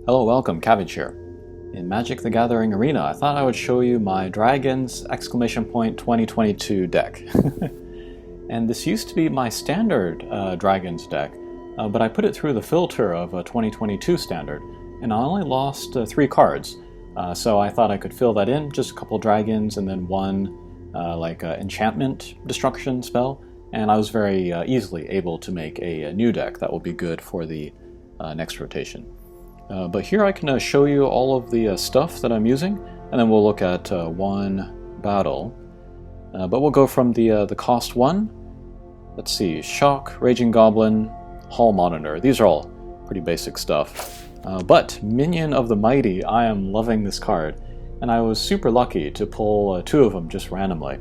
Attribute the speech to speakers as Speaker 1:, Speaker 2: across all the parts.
Speaker 1: Hello, welcome, Cabbage here. In Magic the Gathering Arena, I thought I would show you my Dragons ! 2022 deck. And this used to be my standard Dragons deck, but I put it through the filter of a 2022 standard, and I only lost 3 cards. So I thought I could fill that in, just a couple dragons and then one enchantment destruction spell, and I was very easily able to make a new deck that will be good for the next rotation. But here I can show you all of the stuff that I'm using, and then we'll look at one battle. But we'll go from the cost 1. Let's see, Shock, Raging Goblin, Hall Monitor. These are all pretty basic stuff. But Minion of the Mighty, I am loving this card, and I was super lucky to pull 2 of them just randomly.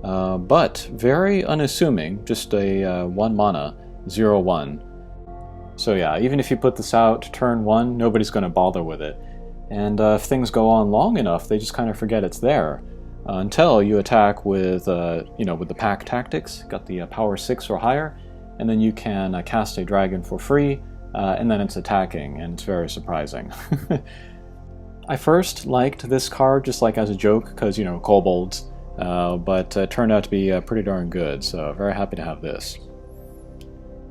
Speaker 1: But very unassuming, just a 1 mana, 0/1. So yeah, even if you put this out turn 1, nobody's going to bother with it. And if things go on long enough, they just kind of forget it's there. Until you attack with, with the pack tactics, got the power 6 or higher, and then you can cast a dragon for free, and then it's attacking, and it's very surprising. I first liked this card just like as a joke, because, kobolds, but it turned out to be pretty darn good, so very happy to have this.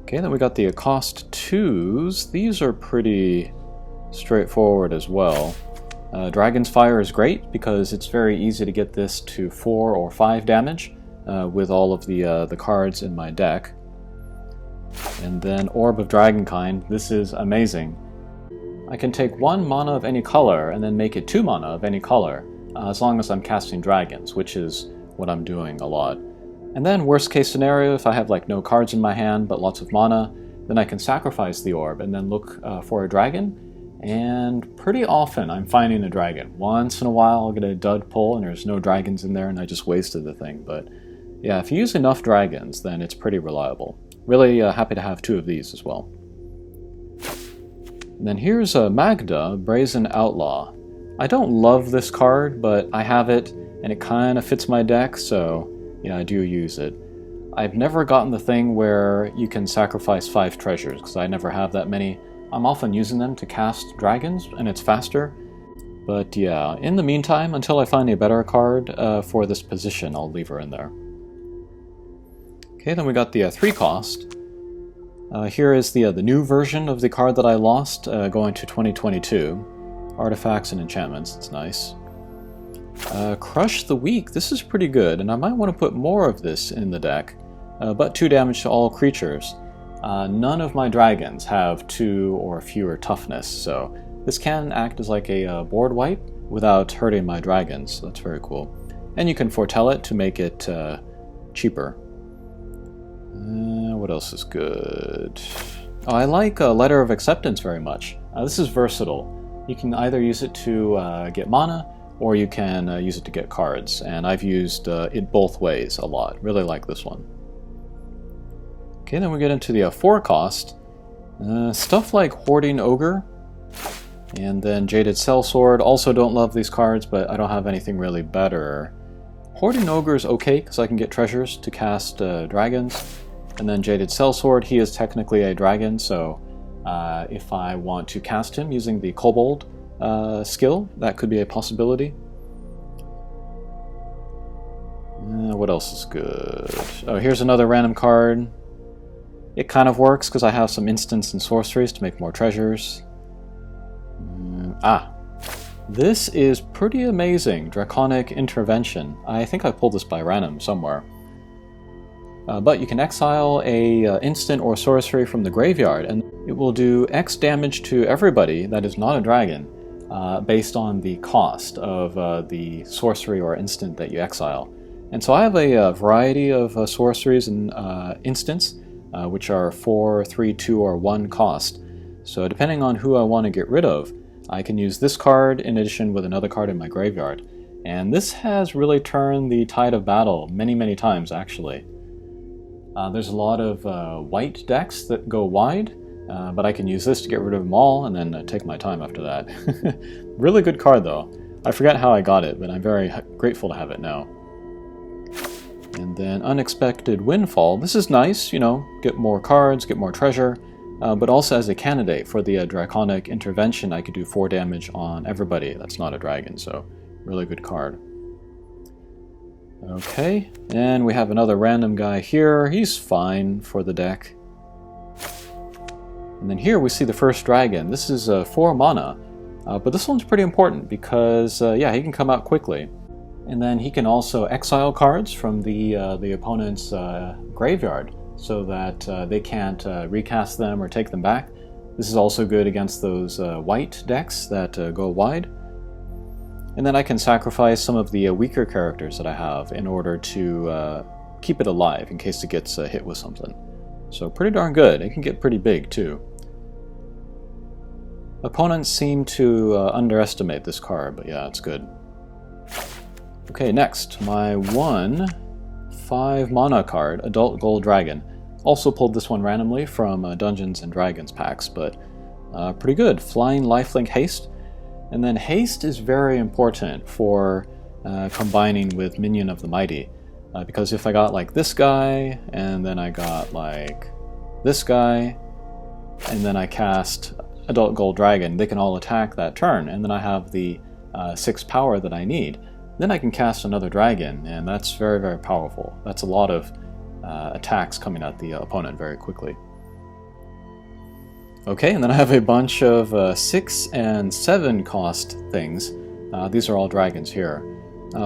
Speaker 1: Okay, then we got the cost 2s. These are pretty straightforward as well. Dragon's Fire is great because it's very easy to get this to 4 or 5 damage with all of the cards in my deck. And then Orb of Dragonkind. This is amazing. I can take 1 mana of any color and then make it 2 mana of any color as long as I'm casting dragons, which is what I'm doing a lot. And then, worst case scenario, if I have no cards in my hand but lots of mana, then I can sacrifice the orb and then look for a dragon. And pretty often I'm finding a dragon. Once in a while I'll get a dud pull and there's no dragons in there and I just wasted the thing. But yeah, if you use enough dragons, then it's pretty reliable. Really happy to have 2 of these as well. And then here's Magda, Brazen Outlaw. I don't love this card, but I have it and it kind of fits my deck, so yeah, I do use it. I've never gotten the thing where you can sacrifice 5 treasures, because I never have that many. I'm often using them to cast dragons, and it's faster. But yeah, in the meantime, until I find a better card for this position, I'll leave her in there. Okay, then we got the 3 cost. Here is the new version of the card that I lost, going to 2022. Artifacts and enchantments, it's nice. Crush the Weak. This is pretty good, and I might want to put more of this in the deck, but 2 damage to all creatures. None of my dragons have 2 or fewer toughness, so this can act as like a board wipe without hurting my dragons. That's very cool. And you can foretell it to make it cheaper. What else is good? Oh, I like Letter of Acceptance very much. This is versatile. You can either use it to get mana, or you can use it to get cards, and I've used it both ways a lot. Really like this one. Okay, then we get into the 4 cost. Stuff like Hoarding Ogre, and then Jaded Sellsword. Also don't love these cards, but I don't have anything really better. Hoarding Ogre is okay, because I can get treasures to cast dragons. And then Jaded Sellsword, he is technically a dragon, so if I want to cast him using the Kobold skill, that could be a possibility. What else is good? Oh, here's another random card. It kind of works because I have some instants and sorceries to make more treasures. This is pretty amazing. Draconic Intervention. I think I pulled this by random somewhere. But you can exile a instant or sorcery from the graveyard, and it will do X damage to everybody that is not a dragon, based on the cost of the sorcery or instant that you exile. And so I have a variety of sorceries and instants, which are 4, 3, 2, or 1 cost. So depending on who I want to get rid of, I can use this card in addition with another card in my graveyard. And this has really turned the tide of battle many, many times, actually. There's a lot of white decks that go wide, but I can use this to get rid of them all and then take my time after that. Really good card, though. I forget how I got it, but I'm very grateful to have it now. And then Unexpected Windfall. This is nice, get more cards, get more treasure, but also as a candidate for the Draconic Intervention. I could do 4 damage on everybody that's not a dragon, so really good card. Okay, and we have another random guy here. He's fine for the deck. And then here we see the first dragon. This is 4 mana, but this one's pretty important because, yeah, he can come out quickly. And then he can also exile cards from the opponent's graveyard so that they can't recast them or take them back. This is also good against those white decks that go wide. And then I can sacrifice some of the weaker characters that I have in order to keep it alive in case it gets hit with something. So pretty darn good. It can get pretty big too. Opponents seem to underestimate this card, but yeah, it's good. Okay, next, my 1/5 mana card, Adult Gold Dragon. Also pulled this one randomly from Dungeons & Dragons packs, but pretty good. Flying Lifelink Haste. And then Haste is very important for combining with Minion of the Mighty. Because if I got like this guy, and then I got like this guy, and then I cast Adult Gold Dragon, they can all attack that turn, and then I have the 6 power that I need. Then I can cast another dragon, and that's very, very powerful. That's a lot of attacks coming at the opponent very quickly. Okay, and then I have a bunch of 6 and 7 cost things. These are all dragons here.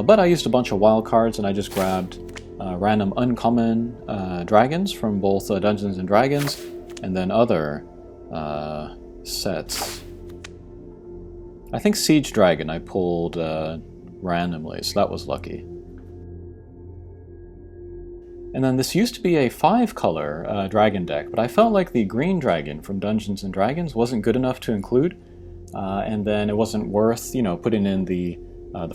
Speaker 1: But I used a bunch of wild cards, and I just grabbed random uncommon dragons from both Dungeons & Dragons and then other sets. I think Siege Dragon I pulled randomly, so that was lucky. And then this used to be a 5-color dragon deck, but I felt like the green dragon from Dungeons & Dragons wasn't good enough to include, and then it wasn't worth, you know, putting in the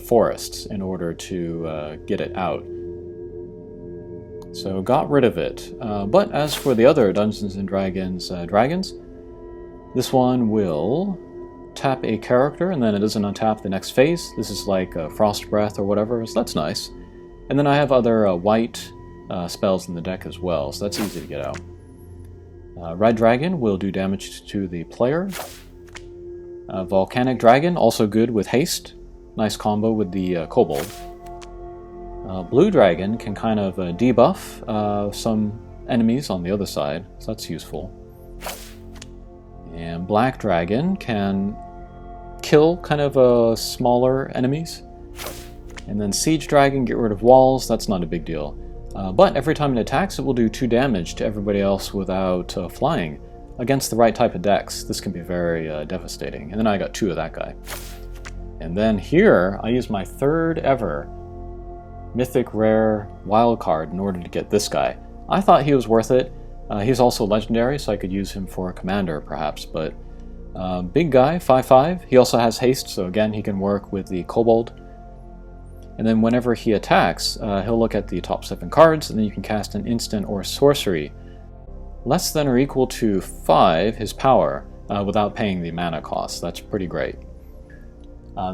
Speaker 1: forests in order to get it out. So got rid of it. But as for the other Dungeons & Dragons dragons, this one will tap a character, and then it doesn't untap the next phase. This is like Frost Breath or whatever, so that's nice. And then I have other white spells in the deck as well, so that's easy to get out. Red Dragon will do damage to the player. Volcanic Dragon, also good with haste. Nice combo with the Kobold. Blue Dragon can kind of debuff some enemies on the other side, so that's useful. And Black Dragon can kill kind of smaller enemies. And then Siege Dragon, get rid of walls, that's not a big deal. But every time it attacks, it will do 2 damage to everybody else without flying. Against the right type of decks, this can be very devastating. And then I got 2 of that guy. And then here, I used my 3rd ever Mythic Rare wild card in order to get this guy. I thought he was worth it. He's also legendary, so I could use him for a commander, perhaps. But big guy, 5/5. He also has haste, so again, he can work with the Kobold. And then whenever he attacks, he'll look at the top 7 cards, and then you can cast an instant or sorcery less than or equal to 5 his power without paying the mana cost. That's pretty great.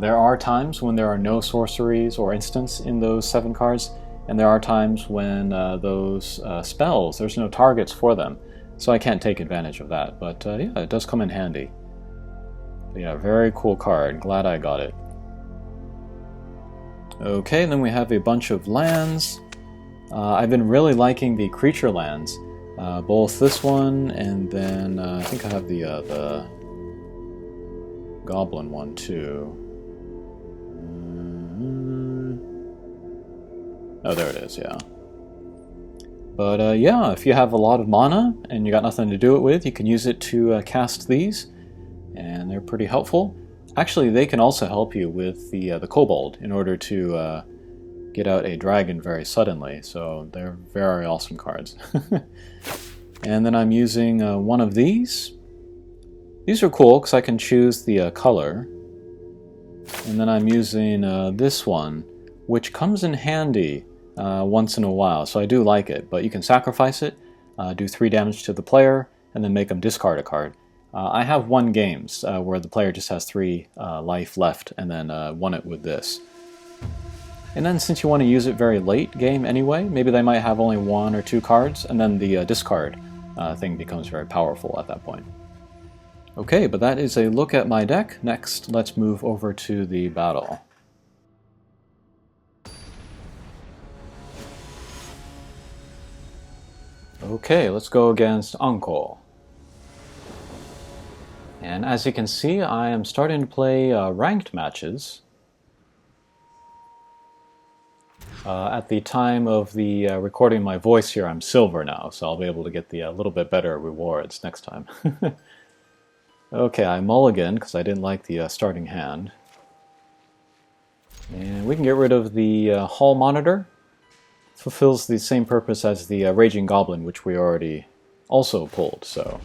Speaker 1: There are times when there are no sorceries or instants in those 7 cards, and there are times when those spells, there's no targets for them, so I can't take advantage of that. But yeah, it does come in handy. But yeah, very cool card. Glad I got it. Okay, then we have a bunch of lands. I've been really liking the creature lands, both this one and then I think I have the goblin one too. Oh, there it is, yeah. But yeah, if you have a lot of mana and you got nothing to do it with, you can use it to cast these, and they're pretty helpful. Actually, they can also help you with the Kobold in order to get out a dragon very suddenly, so they're very awesome cards. And then I'm using one of these. These are cool because I can choose the color. And then I'm using this one, which comes in handy once in a while, so I do like it. But you can sacrifice it, do 3 damage to the player, and then make them discard a card. I have won games where the player just has 3 life left, and then won it with this. And then since you want to use it very late game anyway, maybe they might have only 1 or 2 cards, and then the discard thing becomes very powerful at that point. Okay, but that is a look at my deck. Next, let's move over to the battle. Okay, let's go against Anko. And as you can see, I am starting to play ranked matches. At the time of the recording my voice here, I'm silver now, so I'll be able to get the little bit better rewards next time. Okay, I mulligan because I didn't like the starting hand. And we can get rid of the hall monitor. It fulfills the same purpose as the Raging Goblin, which we already also pulled, so...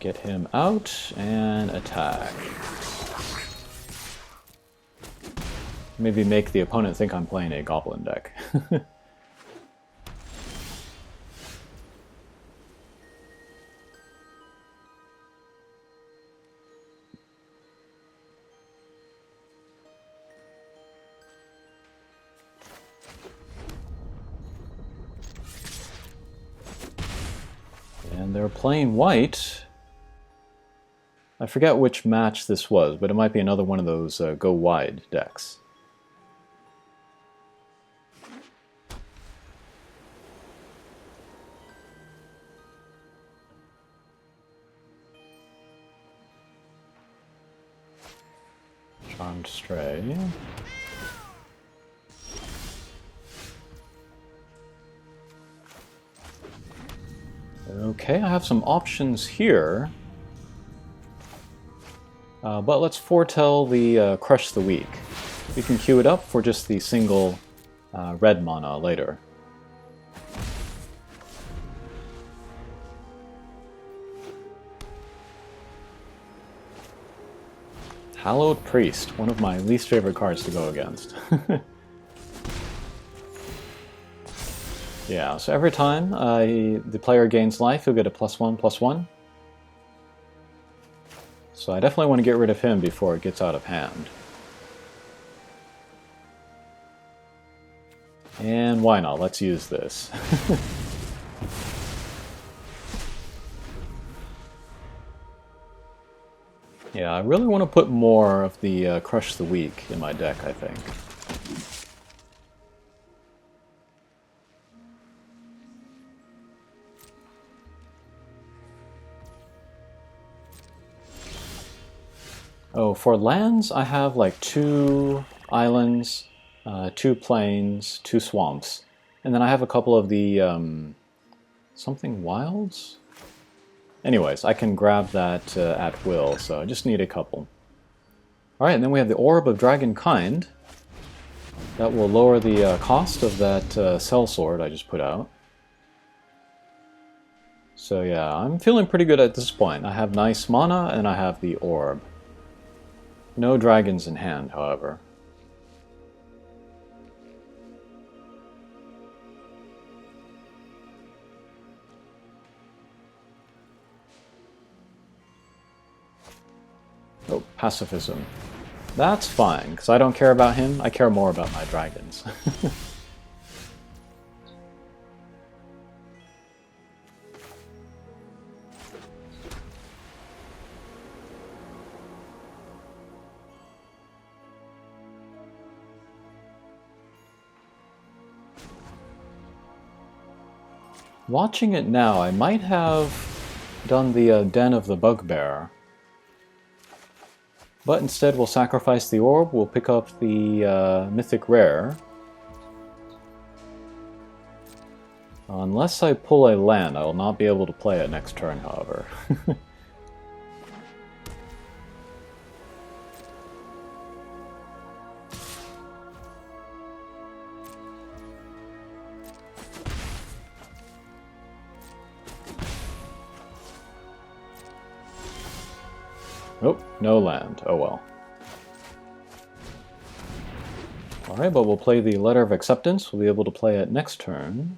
Speaker 1: Get him out and attack. Maybe make the opponent think I'm playing a Goblin deck. And they're playing white. I forget which match this was, but it might be another one of those go wide decks. Charmed Stray. Okay, I have some options here. But let's foretell the Crush the Weak. We can queue it up for just the single red mana later. Hallowed Priest, one of my least favorite cards to go against. Yeah, so every time the player gains life, he'll get a +1/+1. So I definitely want to get rid of him before it gets out of hand. And why not? Let's use this. Yeah, I really want to put more of the Crush the Weak in my deck, I think. Oh, for lands, I have like 2 islands, 2 plains, 2 swamps, and then I have a couple of the something wilds? Anyways, I can grab that at will, so I just need a couple. Alright, and then we have the Orb of Dragonkind. That will lower the cost of that sellsword I just put out. So yeah, I'm feeling pretty good at this point. I have nice mana, and I have the Orb. No dragons in hand, however. Oh, pacifism. That's fine, because I don't care about him. I care more about my dragons. Watching it now, I might have done the Den of the Bugbear. But instead we'll sacrifice the orb, we'll pick up the mythic rare. Unless I pull a land, I will not be able to play it next turn, however. Nope, no land. Oh well. Alright, but we'll play the Letter of Acceptance. We'll be able to play it next turn.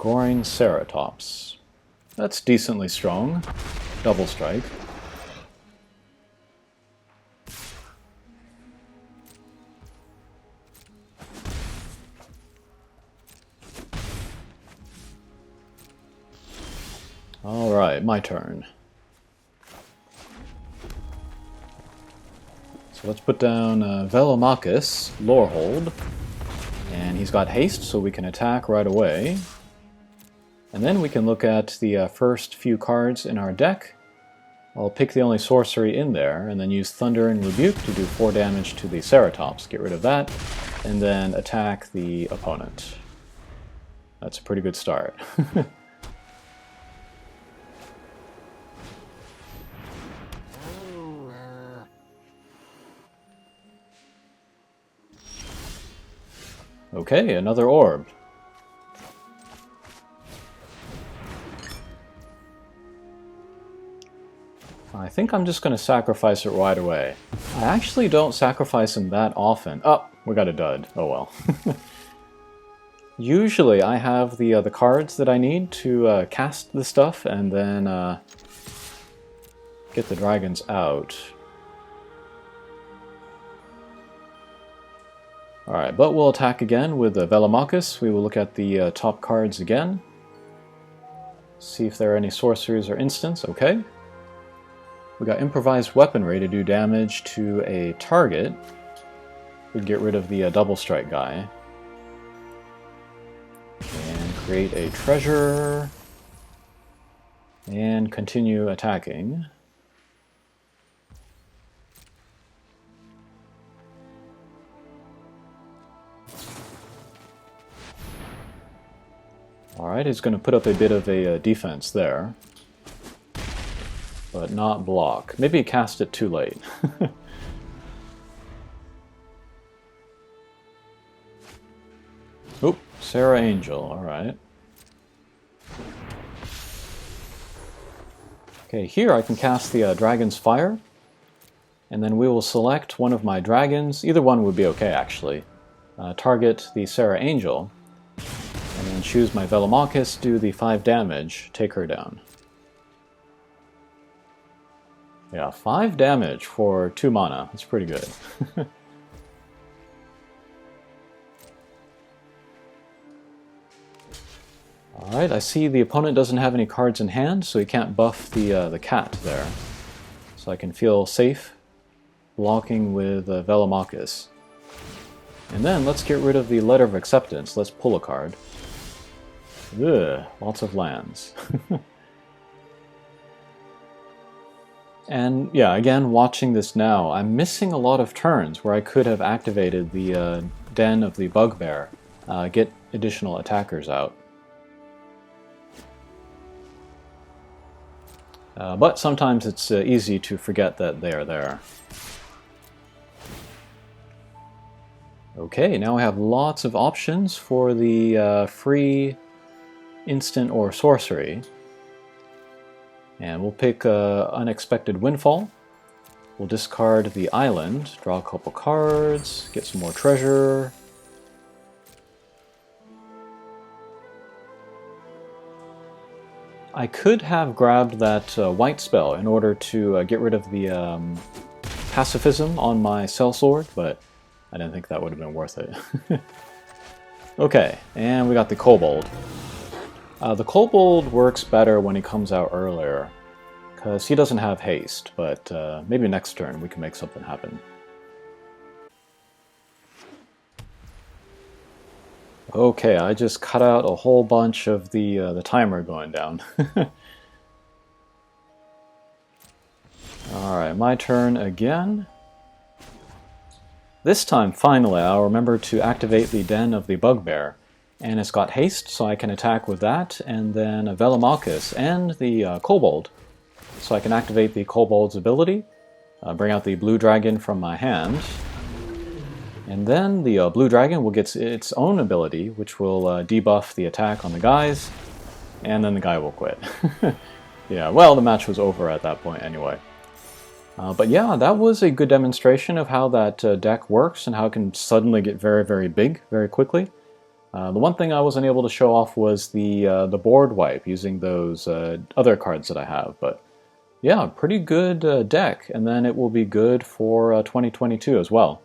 Speaker 1: Goring Ceratops. That's decently strong. Double strike. Alright, my turn. So let's put down Velomachus, Lorehold, and he's got haste, so we can attack right away. And then we can look at the first few cards in our deck. I'll pick the only sorcery in there, and then use Thunder and Rebuke to do 4 damage to the Ceratops. Get rid of that, and then attack the opponent. That's a pretty good start. Okay, another orb. I think I'm just going to sacrifice it right away. I actually don't sacrifice them that often. Oh, we got a dud. Oh well. Usually I have the cards that I need to cast the stuff and then get the dragons out. Alright, but we'll attack again with Velomachus. We will look at the top cards again. See if there are any sorceries or instants. Okay. We got Improvised Weaponry to do damage to a target. We get rid of the double strike guy. And create a treasure. And continue attacking. Alright, he's going to put up a bit of a defense there. But not block. Maybe he cast it too late. Oop, Sarah Angel, alright. Okay, here I can cast the Dragon's Fire. And then we will select one of my dragons. Either one would be okay, actually. Target the Sarah Angel. And then choose my Velomachus, do the 5 damage, take her down. Yeah, 5 damage for 2 mana. That's pretty good. Alright, I see the opponent doesn't have any cards in hand, so he can't buff the cat there. So I can feel safe blocking with Velomachus. And then let's get rid of the Letter of Acceptance. Let's pull a card. Ugh, lots of lands. And yeah, again, watching this now, I'm missing a lot of turns where I could have activated the Den of the Bugbear, get additional attackers out. But sometimes it's easy to forget that they are there. Okay, now I have lots of options for the free instant or sorcery. And we'll pick Unexpected Windfall. We'll discard the island, draw a couple cards, get some more treasure. I could have grabbed that white spell in order to get rid of the pacifism on my sellsword, but I didn't think that would have been worth it. Okay, and we got the kobold. The kobold works better when he comes out earlier, because he doesn't have haste, but maybe next turn we can make something happen. Okay, I just cut out a whole bunch of the timer going down. Alright, my turn again. This time, finally, I'll remember to activate the Den of the Bugbear. And it's got haste, so I can attack with that, and then a Velomachus and the Kobold. So I can activate the Kobold's ability, bring out the blue dragon from my hand, and then the blue dragon will get its own ability, which will debuff the attack on the guys, and then the guy will quit. Yeah, well, the match was over at that point anyway. But yeah, that was a good demonstration of how that deck works and how it can suddenly get very, very big very quickly. The one thing I wasn't able to show off was the board wipe using those other cards that I have, but yeah, pretty good deck, and then it will be good for 2022 as well.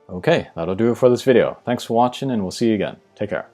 Speaker 1: Okay, that'll do it for this video. Thanks for watching, and we'll see you again. Take care.